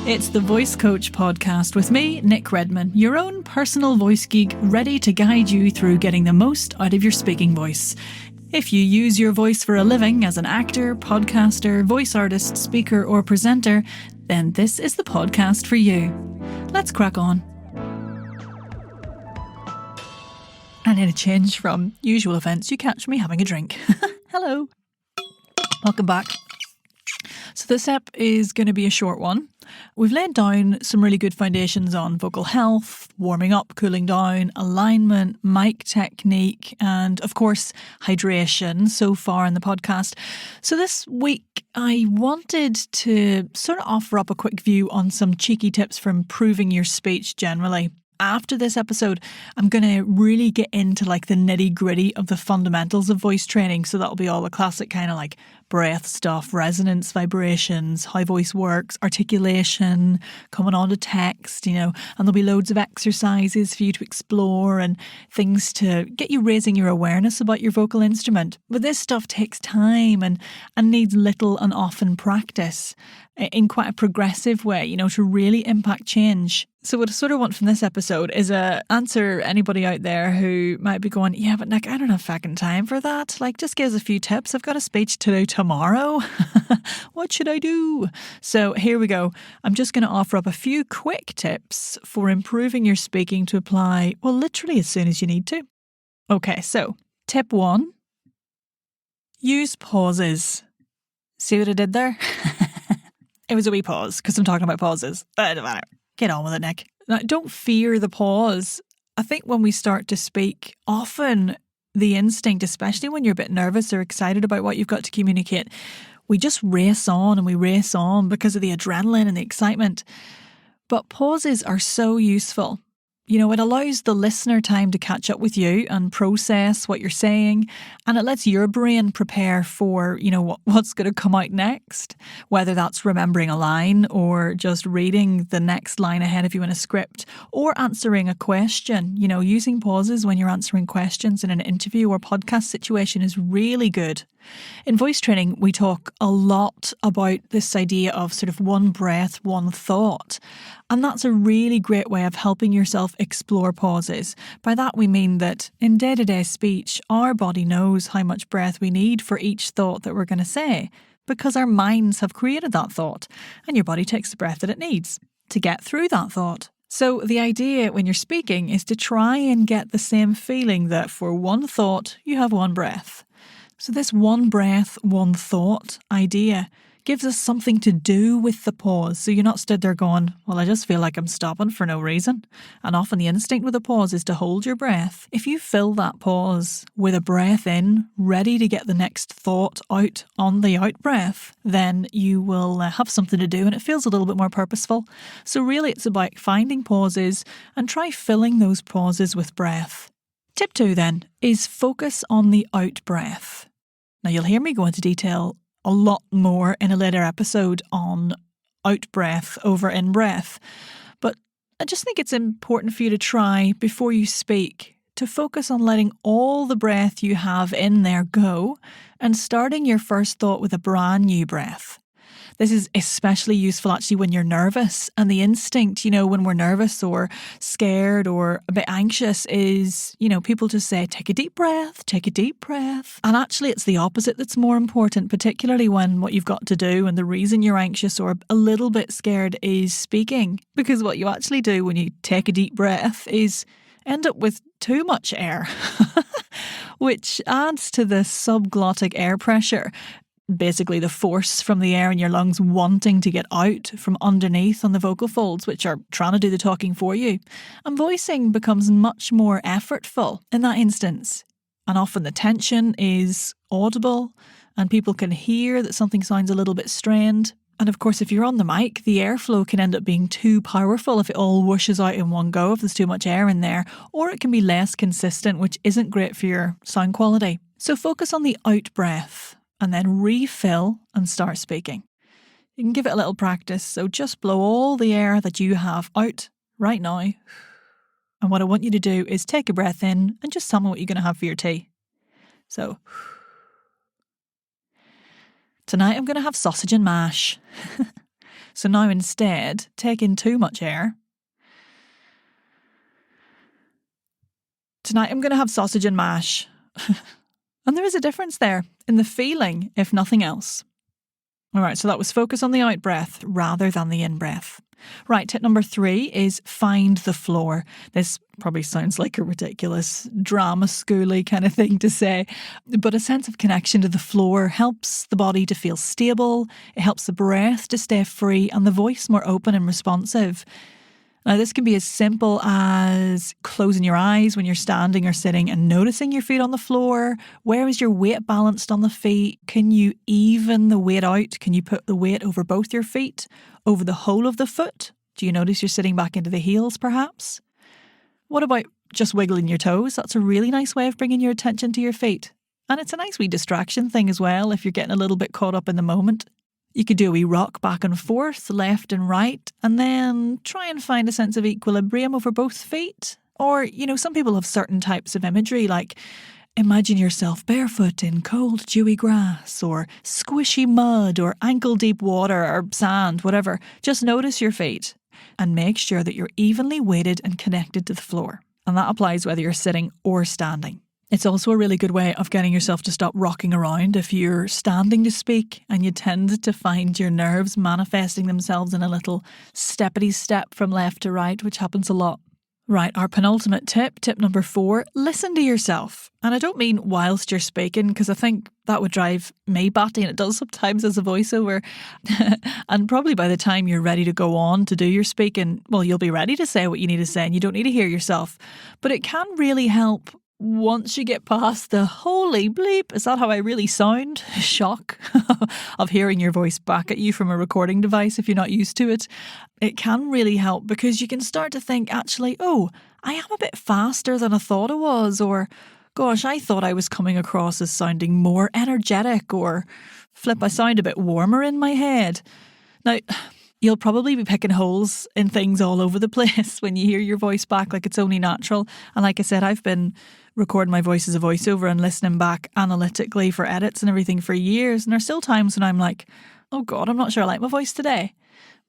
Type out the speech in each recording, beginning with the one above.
It's the Voice Coach podcast with me, Nic Redman, your own personal voice geek, ready to guide you through getting the most out of your speaking voice. If you use your voice for a living as an actor, podcaster, voice artist, speaker or presenter, then this is the podcast for you. Let's crack on. And in a change from usual events, you catch me having a drink. Hello. Welcome back. So this ep is going to be a short one. We've laid down some really good foundations on vocal health, warming up, cooling down, alignment, mic technique, and of course, hydration so far in the podcast. So this week, I wanted to sort of offer up a quick view on some cheeky tips for improving your speech generally. After this episode, I'm going to really get into like the nitty gritty of the fundamentals of voice training. So that'll be all the classic kind of like breath stuff, resonance, vibrations, how voice works, articulation, coming on to text, and there'll be loads of exercises for you to explore and things to get you raising your awareness about your vocal instrument. But this stuff takes time and needs little and often practice in quite a progressive way, to really impact change. So what I sort of want from this episode is answer anybody out there who might be going, yeah, but Nic, I don't have fucking time for that. Like, just give us a few tips. I've got a speech to do tomorrow. What should I do? So here we go. I'm just going to offer up a few quick tips for improving your speaking to apply, well, literally as soon as you need to. Okay, so tip 1, use pauses. See what I did there? It was a wee pause because I'm talking about pauses. Get on with it, Nic. Now, don't fear the pause. I think when we start to speak, often the instinct, especially when you're a bit nervous or excited about what you've got to communicate, we just race on and we race on because of the adrenaline and the excitement. But pauses are so useful. It allows the listener time to catch up with you and process what you're saying, and it lets your brain prepare for, what's going to come out next, whether that's remembering a line or just reading the next line ahead of you in a script or answering a question. Using pauses when you're answering questions in an interview or podcast situation is really good. In voice training, we talk a lot about this idea of sort of one breath, one thought. And that's a really great way of helping yourself explore pauses. By that we mean that in day-to-day speech, our body knows how much breath we need for each thought that we're going to say, because our minds have created that thought, and your body takes the breath that it needs to get through that thought. So the idea when you're speaking is to try and get the same feeling that for one thought, you have one breath. So this one breath, one thought idea gives us something to do with the pause. So you're not stood there going, well, I just feel like I'm stopping for no reason. And often the instinct with a pause is to hold your breath. If you fill that pause with a breath in, ready to get the next thought out on the out breath, then you will have something to do and it feels a little bit more purposeful. So really it's about finding pauses and try filling those pauses with breath. Tip 2 then is focus on the out breath. Now you'll hear me go into detail a lot more in a later episode on out breath over in breath, but I just think it's important for you to try before you speak to focus on letting all the breath you have in there go and starting your first thought with a brand new breath. This is especially useful actually when you're nervous, and the instinct, when we're nervous or scared or a bit anxious is, people just say, take a deep breath, take a deep breath. And actually it's the opposite that's more important, particularly when what you've got to do and the reason you're anxious or a little bit scared is speaking. Because what you actually do when you take a deep breath is end up with too much air, which adds to the subglottic air pressure. Basically the force from the air in your lungs wanting to get out from underneath on the vocal folds, which are trying to do the talking for you. And voicing becomes much more effortful in that instance. And often the tension is audible and people can hear that something sounds a little bit strained. And of course, if you're on the mic, the airflow can end up being too powerful if it all whooshes out in one go, if there's too much air in there, or it can be less consistent, which isn't great for your sound quality. So focus on the out breath and then refill and start speaking. You can give it a little practice, so just blow all the air that you have out right now. And what I want you to do is take a breath in and just tell me what you're going to have for your tea. So, tonight I'm going to have sausage and mash. So now instead, take in too much air. Tonight I'm going to have sausage and mash. And there is a difference there in the feeling, if nothing else. All right, so that was focus on the out breath rather than the in breath. Right, tip number 3 is find the floor. This probably sounds like a ridiculous drama schooly kind of thing to say, but a sense of connection to the floor helps the body to feel stable, it helps the breath to stay free and the voice more open and responsive. Now, this can be as simple as closing your eyes when you're standing or sitting and noticing your feet on the floor. Where is your weight balanced on the feet? Can you even the weight out? Can you put the weight over both your feet, over the whole of the foot? Do you notice you're sitting back into the heels, perhaps? What about just wiggling your toes? That's a really nice way of bringing your attention to your feet. And it's a nice wee distraction thing as well if you're getting a little bit caught up in the moment. You could do a wee rock back and forth, left and right, and then try and find a sense of equilibrium over both feet. Or, some people have certain types of imagery, like imagine yourself barefoot in cold, dewy grass, or squishy mud, or ankle-deep water, or sand, whatever. Just notice your feet and make sure that you're evenly weighted and connected to the floor. And that applies whether you're sitting or standing. It's also a really good way of getting yourself to stop rocking around if you're standing to speak and you tend to find your nerves manifesting themselves in a little steppity step from left to right, which happens a lot. Right, our penultimate tip number 4, listen to yourself. And I don't mean whilst you're speaking, because I think that would drive me batty, and it does sometimes as a voiceover. And probably by the time you're ready to go on to do your speaking, well, you'll be ready to say what you need to say and you don't need to hear yourself. But it can really help once you get past the holy bleep, is that how I really sound? Shock of hearing your voice back at you from a recording device if you're not used to it. It can really help because you can start to think, actually, oh, I am a bit faster than I thought I was, or gosh, I thought I was coming across as sounding more energetic, or flip, I sound a bit warmer in my head. Now, you'll probably be picking holes in things all over the place when you hear your voice back, like it's only natural. And like I said, I've been recording my voice as a voiceover and listening back analytically for edits and everything for years. And there's still times when I'm like, oh God, I'm not sure I like my voice today.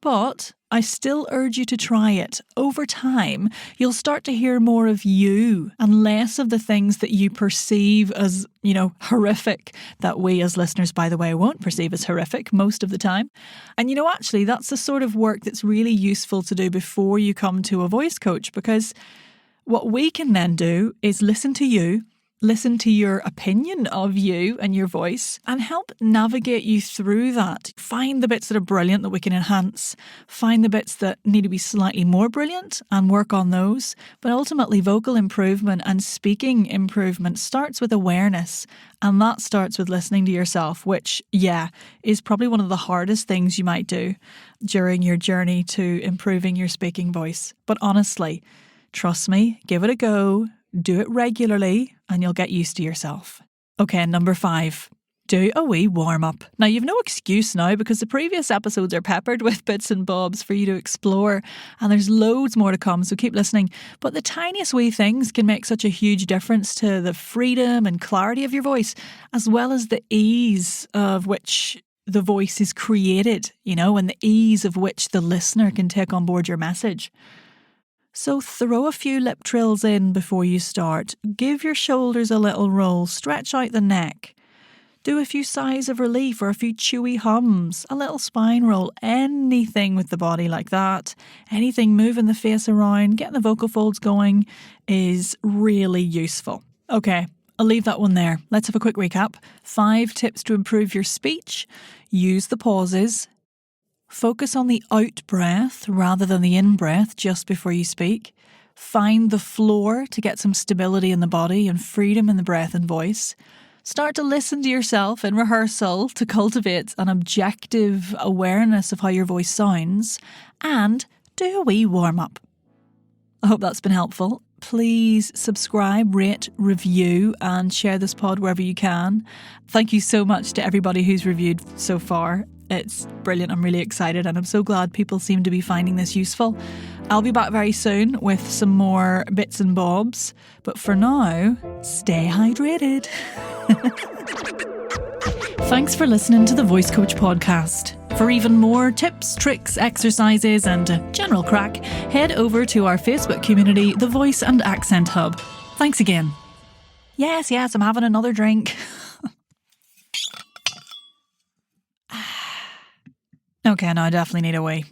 But I still urge you to try it. Over time, you'll start to hear more of you and less of the things that you perceive as, horrific, that we as listeners, by the way, won't perceive as horrific most of the time. And actually, that's the sort of work that's really useful to do before you come to a voice coach, because what we can then do is listen to you, listen to your opinion of you and your voice, and help navigate you through that. Find the bits that are brilliant that we can enhance, find the bits that need to be slightly more brilliant and work on those. But ultimately, vocal improvement and speaking improvement starts with awareness, and that starts with listening to yourself, which, is probably one of the hardest things you might do during your journey to improving your speaking voice. But honestly, trust me, give it a go. Do it regularly and you'll get used to yourself. Okay, number 5, do a wee warm-up. Now, you've no excuse now because the previous episodes are peppered with bits and bobs for you to explore, and there's loads more to come, so keep listening. But the tiniest wee things can make such a huge difference to the freedom and clarity of your voice, as well as the ease of which the voice is created, and the ease of which the listener can take on board your message. So throw a few lip trills in before you start. Give your shoulders a little roll. Stretch out the neck. Do a few sighs of relief or a few chewy hums. A little spine roll. Anything with the body like that. Anything moving the face around, getting the vocal folds going is really useful. Okay, I'll leave that one there. Let's have a quick recap. 5 tips to improve your speech. Use the pauses. Focus on the out breath rather than the in breath just before you speak. Find the floor to get some stability in the body and freedom in the breath and voice. Start to listen to yourself in rehearsal to cultivate an objective awareness of how your voice sounds. And do a wee warm-up. I hope that's been helpful. Please subscribe, rate, review, and share this pod wherever you can. Thank you so much to everybody who's reviewed so far. It's brilliant. I'm really excited and I'm so glad people seem to be finding this useful. I'll be back very soon with some more bits and bobs. But for now, stay hydrated. Thanks for listening to the Voice Coach podcast. For even more tips, tricks, exercises, and general crack, head over to our Facebook community, The Voice and Accent Hub. Thanks again. Yes, I'm having another drink. Okay, no, I definitely need a wee.